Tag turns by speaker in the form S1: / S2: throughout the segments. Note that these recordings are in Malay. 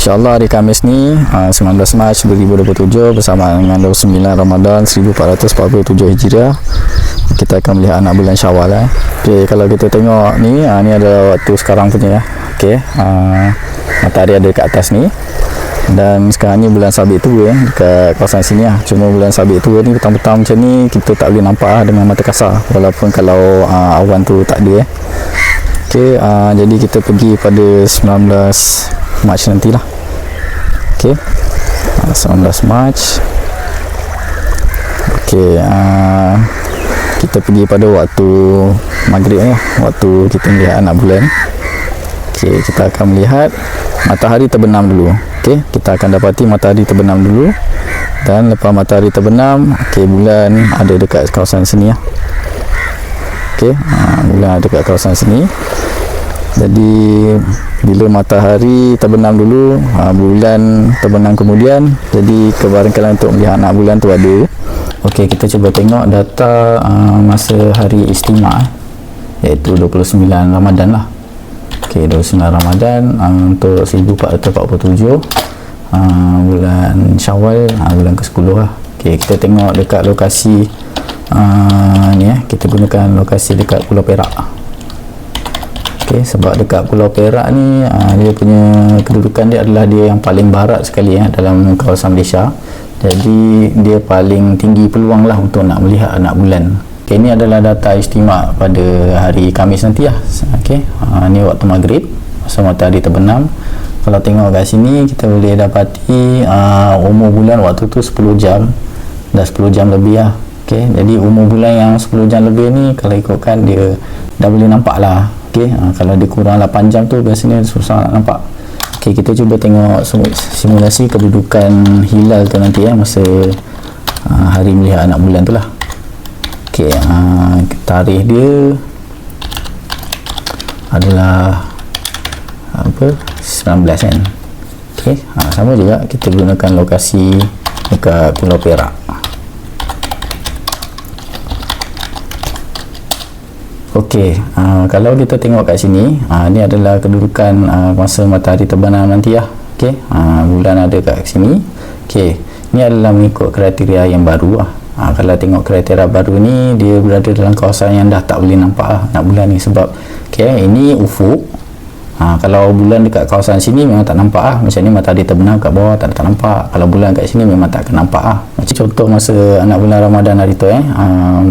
S1: InsyaAllah hari Khamis ni 19 Mac 2027 bersama dengan 29 Ramadan 1447 Hijriah, kita akan melihat anak bulan Syawal. Okay, kalau kita tengok ni, ni ada waktu sekarang punya ya. Okay, matahari ada dekat atas ni, dan sekarang ni bulan sabit tua dekat kawasan sini lah. Cuma bulan sabit tua ni petang-petang macam ni kita tak boleh nampak dengan mata kasar, walaupun kalau awan tu tak ada Okay, jadi kita pergi pada 19 Mac nantilah. Okay, 19 Mac. Okay, kita pergi pada waktu maghrib ni, waktu kita melihat anak bulan. Okay, kita akan melihat matahari terbenam dulu. Okay, kita akan dapati matahari terbenam dulu, dan lepas matahari terbenam, okay, bulan ada dekat kawasan sini ya. Okay, bulan ada dekat kawasan sini. Jadi bila matahari terbenam dulu, bulan terbenam kemudian, jadi kebarangkalan untuk melihat anak bulan tu ada. Okey, kita cuba tengok data masa hari istimewa, iaitu 29 Ramadan lah. Okey, 29 Ramadan untuk 1447 bulan Syawal, bulan ke-10 lah. Okey, kita tengok dekat lokasi ni kita gunakan lokasi dekat Pulau Perak. Okay, sebab dekat Pulau Perak ni dia punya kedudukan dia adalah dia yang paling barat sekali dalam kawasan Malaysia. Jadi dia paling tinggi peluang lah untuk nak melihat anak bulan. Okay, ini adalah data istimewa pada hari Khamis nanti lah. Okay, ni waktu maghrib masa matahari terbenam. Kalau tengok kat sini kita boleh dapati umur bulan waktu tu 10 jam, dah 10 jam lebih lah. Okay, jadi umur bulan yang 10 jam lebih ni kalau ikutkan dia dah boleh nampak lah. Okay, kalau dia kurang 8 jam tu biasanya susah nak nampak. Okay, kita cuba tengok simulasi kedudukan hilal tu nanti masa hari melihat anak bulan tu lah. Okay, tarikh dia adalah 19 kan. Okay, sama juga kita gunakan lokasi dekat Pulau Perak. Okey, kalau kita tengok kat sini, ni adalah kedudukan masa matahari terbenam nanti ya. Okey, bulan ada kat sini. Okey, ni adalah mengikut kriteria yang baru lah. Kalau tengok kriteria baru ni, dia berada dalam kawasan yang dah tak boleh nampak anak bulan ni, sebab ini ufuk. Kalau bulan dekat kawasan sini memang tak nampak macam ni matahari terbenam kat bawah tak nampak. Kalau bulan kat sini memang tak akan nampak Macam contoh masa anak bulan Ramadan hari tu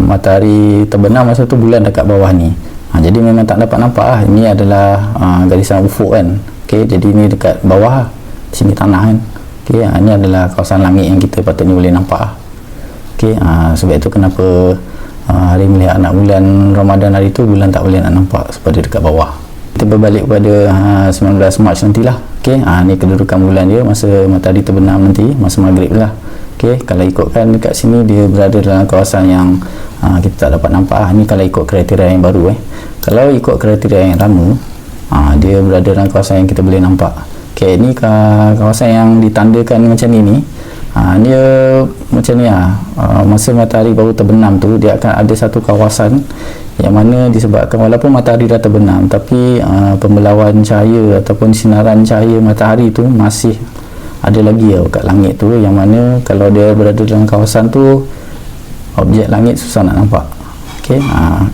S1: matahari terbenam masa tu bulan dekat bawah ni. Jadi memang tak dapat nampak Ini adalah garisan ufuk kan. Okey, jadi ni dekat bawah sini tanah kan. Okey, ini adalah kawasan langit yang kita patutnya boleh nampak Okey, sebab itu kenapa hari melihat anak bulan Ramadan hari tu bulan tak boleh nak nampak sebab dia dekat bawah. Kita berbalik pada 19 Mac nantilah. Okey, ni kedudukan bulan dia masa matahari terbenam nanti, masa maghrib lah. Okey, kalau ikutkan dekat sini dia berada dalam kawasan yang kita tak dapat nampak Ni kalau ikut kriteria yang baru Kalau ikut kriteria yang lama, dia berada dalam kawasan yang kita boleh nampak. Okey, ni kawasan yang ditandakan macam ni dia macam ni masa matahari baru terbenam tu, dia akan ada satu kawasan yang mana disebabkan walaupun matahari dah terbenam, tapi pembelauan cahaya ataupun sinaran cahaya matahari tu masih ada lagi kat langit tu, yang mana kalau dia berada dalam kawasan tu, objek langit susah nak nampak. Okey,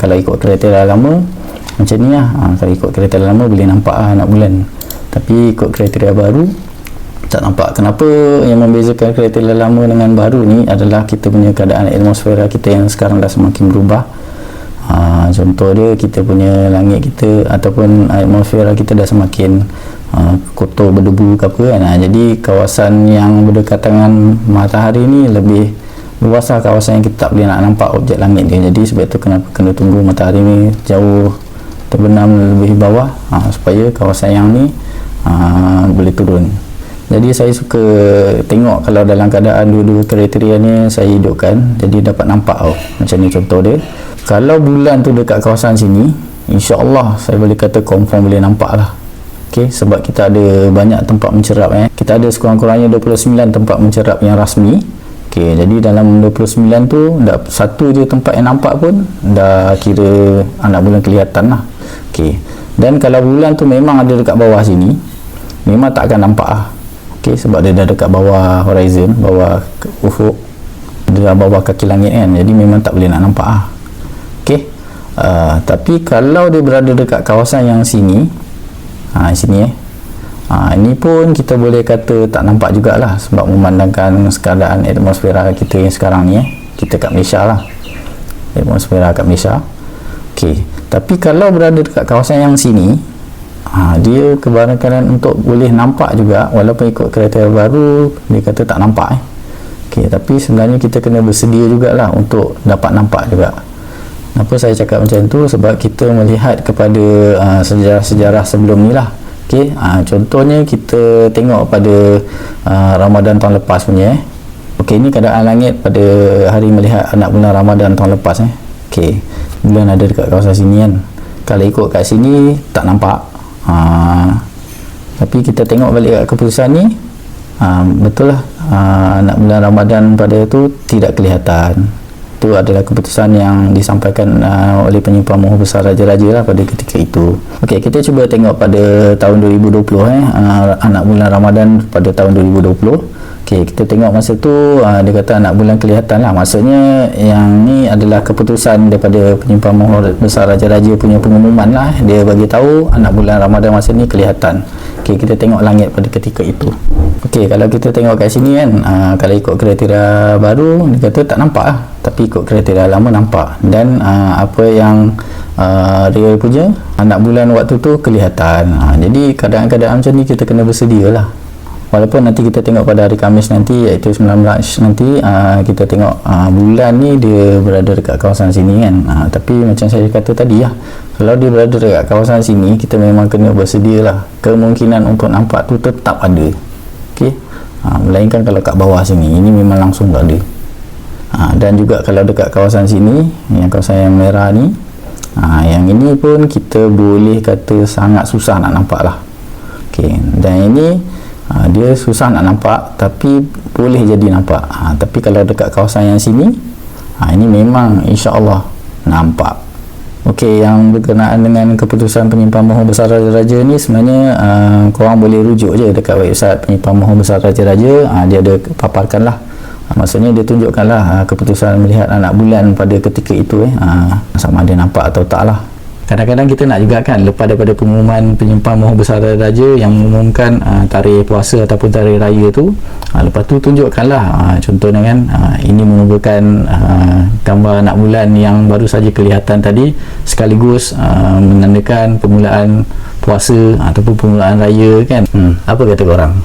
S1: kalau ikut kriteria lama macam ni kalau ikut kriteria lama boleh nampak anak bulan, tapi ikut kriteria baru tak nampak. Kenapa yang membezakan kriteria lama dengan baru ni adalah kita punya keadaan atmosfera kita yang sekarang dah semakin berubah. Contoh dia, kita punya langit kita ataupun atmosfera kita dah semakin kotor, berdebu ke apa kan. Jadi kawasan yang berdekatan dengan matahari ni lebih luas kawasan yang kita tak boleh nak nampak objek langit dia. Jadi sebab itu kenapa kena tunggu matahari ni jauh terbenam lebih bawah supaya kawasan yang ni boleh turun. Jadi saya suka tengok kalau dalam keadaan dua-dua kriteria ni saya hidupkan, jadi dapat nampak macam ni contoh dia. Kalau bulan tu dekat kawasan sini, insya-Allah saya boleh kata confirm boleh nampak lah. Okey, sebab kita ada banyak tempat mencerap Kita ada sekurang-kurangnya 29 tempat mencerap yang rasmi. Okey, jadi dalam 29 tu dah satu je tempat yang nampak pun dah kira anak bulan kelihatan lah. Okey. Dan kalau bulan tu memang ada dekat bawah sini, memang tak akan nampak okey, sebab dia dah dekat bawah horizon, bawah ufuk, dia dah bawah kaki langit kan, jadi memang tak boleh nak nampak lah. okey. Tapi kalau dia berada dekat kawasan yang sini, sini ini pun kita boleh kata tak nampak jugalah, sebab memandangkan keadaan atmosfera kita yang sekarang ni, kita kat Malaysia lah, atmosfera kat Malaysia. okey, tapi kalau berada dekat kawasan yang sini, dia kebarangkalian untuk boleh nampak juga, walaupun ikut kriteria baru dia kata tak nampak okey, tapi sebenarnya kita kena bersedia jugalah untuk dapat nampak juga. Kenapa saya cakap macam tu? Sebab kita melihat kepada sejarah-sejarah sebelum ni lah. okey, contohnya kita tengok pada Ramadan tahun lepas punya okey, ni keadaan langit pada hari melihat anak bulan Ramadan tahun lepas okey, bulan ada dekat kawasan sini kan. Kalau ikut kat sini tak nampak, tapi kita tengok balik kat keputusan ni, betul lah, anak bulan Ramadan pada tu tidak kelihatan. Itu adalah keputusan yang disampaikan oleh penyimpan Maha Besar Raja-Raja lah pada ketika itu. okey, kita cuba tengok pada tahun 2020 anak bulan Ramadan pada tahun 2020. okey, kita tengok masa tu dia kata anak bulan kelihatan lah, maksudnya yang ni adalah keputusan daripada penyimpan Maha Besar Raja-Raja punya pengumuman lah, dia bagi tahu anak bulan Ramadan masa ni kelihatan. okey, kita tengok langit pada ketika itu. okey, kalau kita tengok kat sini kan, kalau ikut kriteria baru dia kata tak nampak lah, tapi ikut kriteria lama nampak. Dan apa yang real punya anak bulan waktu tu kelihatan. Jadi keadaan-keadaan macam ni kita kena bersedia lah. Walaupun nanti kita tengok pada hari Khamis nanti, iaitu 19 nanti, kita tengok bulan ni dia berada dekat kawasan sini kan, tapi macam saya kata tadi lah, kalau dia berada dekat kawasan sini, kita memang kena bersedia lah, kemungkinan untuk nampak tu tetap ada. okey, melainkan kalau kat bawah sini, ini memang langsung tak ada. Dan juga kalau dekat kawasan sini, yang kawasan yang merah ni, yang ini pun kita boleh kata sangat susah nak nampak lah. okey, dan ini dia susah nak nampak, tapi boleh jadi nampak. Tapi kalau dekat kawasan yang sini, ini memang insya-Allah nampak. okey, yang berkenaan dengan keputusan penyimpan Maha Besar Raja-Raja ni sebenarnya korang boleh rujuk je dekat website penyimpan Maha Besar Raja-Raja. Dia ada paparkan lah, maksudnya dia tunjukkan lah keputusan melihat anak bulan pada ketika itu sama ada nampak atau tak lah. Kadang-kadang kita nak juga kan, lepas daripada pengumuman penyimpan Maha Besar Raja yang mengumumkan tarikh puasa ataupun tarikh raya tu, lepas tu tunjukkanlah contohnya kan, ini merupakan gambar anak bulan yang baru saja kelihatan tadi, sekaligus menandakan permulaan puasa ataupun permulaan raya kan. Apa kata korang?